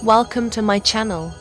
Welcome to my channel.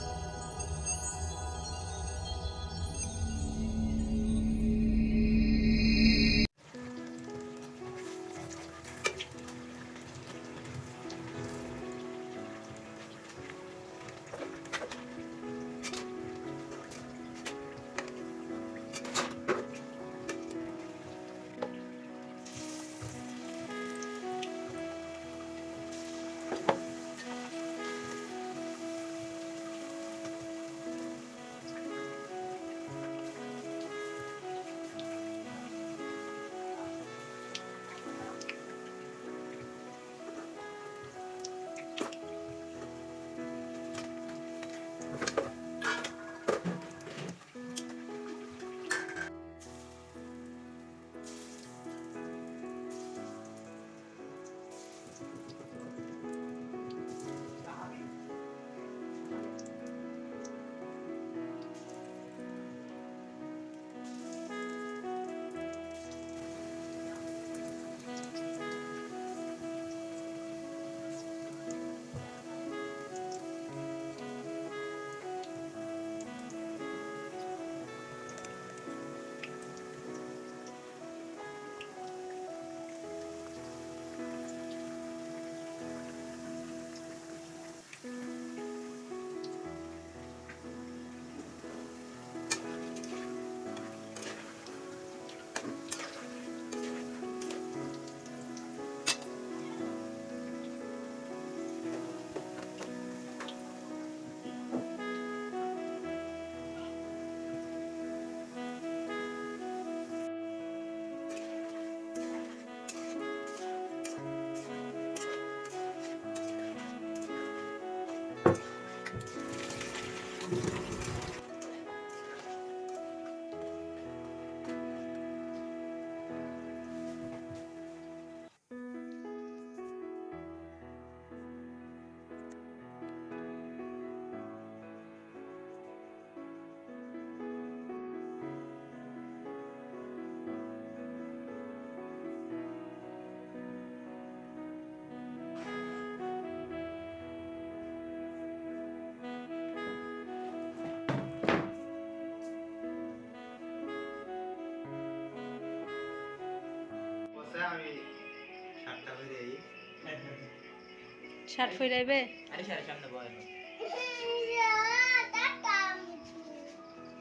Shirt ফইরাইবে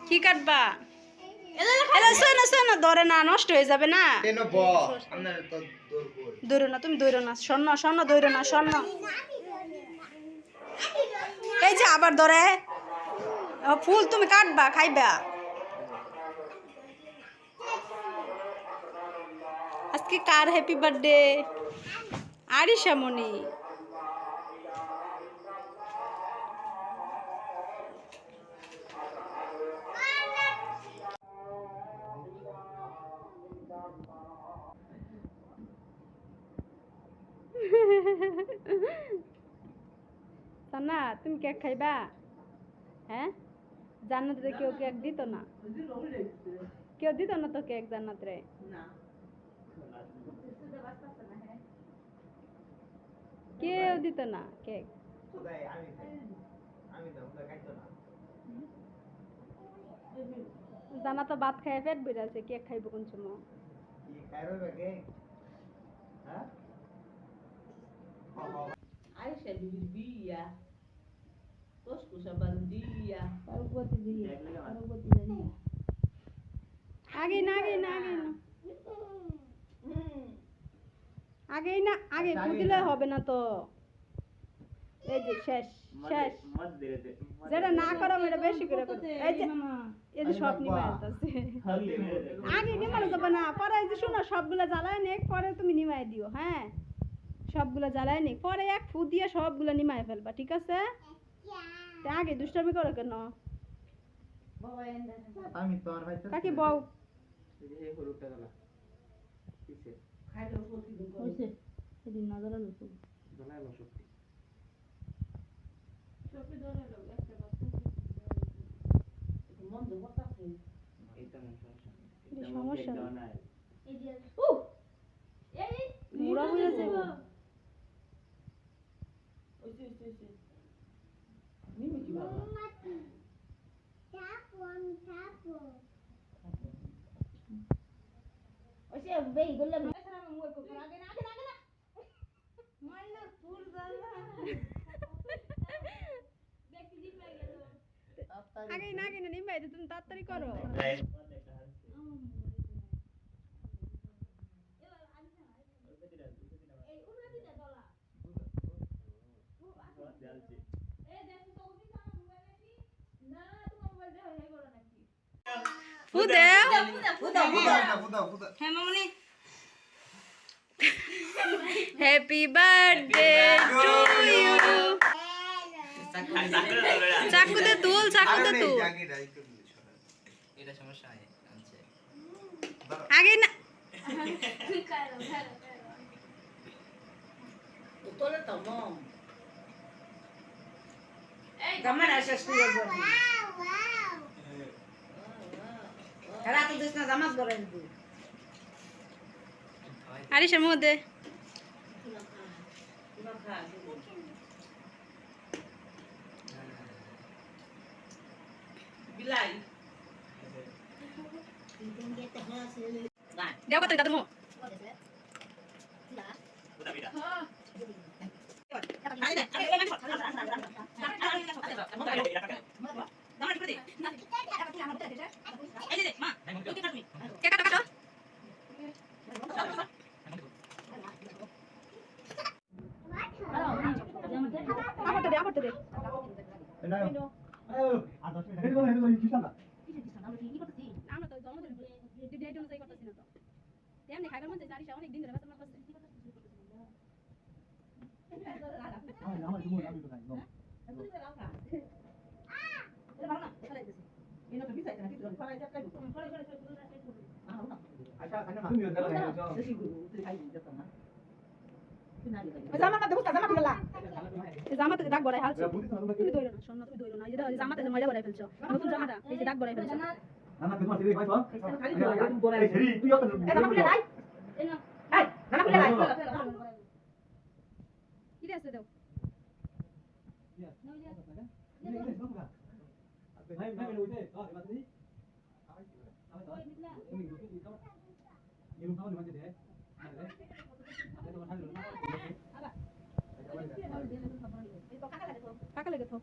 কি কাটবা এলা শোনো শোনো ধরে না নষ্ট হয়ে যাবে না দৌড়ো না তুমি দৌড়ো না স্বর্ণ স্বর্ণ দৌড়ো না স্বর্ণ এই যে আবার ধরে ফুল তুমি কাটবা খাইবা আজকে কার হ্যাপি বার্থডে আরিশা মনি না তুমি কেক খাইবা হ্যাঁ জান্নাতে কেউ কেক দিত না কেউ দিত না তো কেক জান্নাতে কেউ দিত না কেক জানা তো ভাত খাই পেট বেড়ে আছে কেক খাইব কোন সময় Aisha Libia. Tosco Sabandia. আগে না আগে না আগে না আগে না আগে বুঝলে হবে না তো এই যে শেষ শেষ যেটা না করো এটা বেশি করে করো এই যে সব নিয়ে আসছে আগে নিমানো যাবে না পরে এই যে শোনো সবগুলা জ্বালায় নে পরে তুমি নিমাই দিও হ্যাঁ সবগুলা জ্বালায় নে পরে এক ফু দিয়ে সবগুলা নিমাই ফেলবা ঠিক আছে আগে দুষ্টামি করো কেন আমি তো আর ভাইতে কাকি বউ এই হলুদটা গলা কিসে খাইলো প্রতিদিন করে হইছে সেদিন না জ্বালালো তো জ্বালালো সত্যি সবই ধরে লোক একটা বাচ্চা মন দেবো তাকে সমস্যা নেই মুড়া হয়ে যাব নিমি কি বাবা ওসে বেই গল্লা আগে না কিনে নিম ভাই তুমি তাড়াতাড়ি করো ফুদে হ্যাঁ মামনি হ্যাপি বার্থডে টু ইউ চাকুতে তুল এটা সমস্যা নাই আনছে আগে না তোলে তো মম Gamana শেষ করে বলি খেলা তো দিস না জামাত করে দিবি আরিশের মধ্যে বিলাই দেও কত দাদু করতে দে আমরা তো জন্মদিন ডেট অনুযায়ী করতেছি না তো তেমনি খাইবার মধ্যে আরিশা অনেক দিন ধরে বাসা করতেছে জামাতে দাগ বড়াই হালছে তুমি দইরো না শোনো তুমি দইরো না এই যে জামাতে ময়লা বড়াই ফেলছো নতুন জামাটা এই যে দাগ বড়াই ফেলছো কি আছে দাও কাকা লাগে তো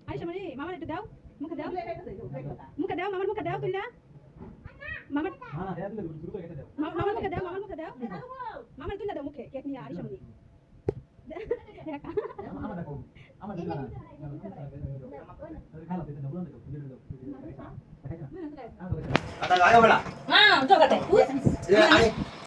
আইসা মানে মামার একটু দাও মুখে দাও মামার মুখে দাও তুইলা মামার মামার মুখে দাও মামার তুইলা দাও মুখে কেক নিয়ে আইসা মানে আটা গায় বড়া হ্যাঁ জগাতে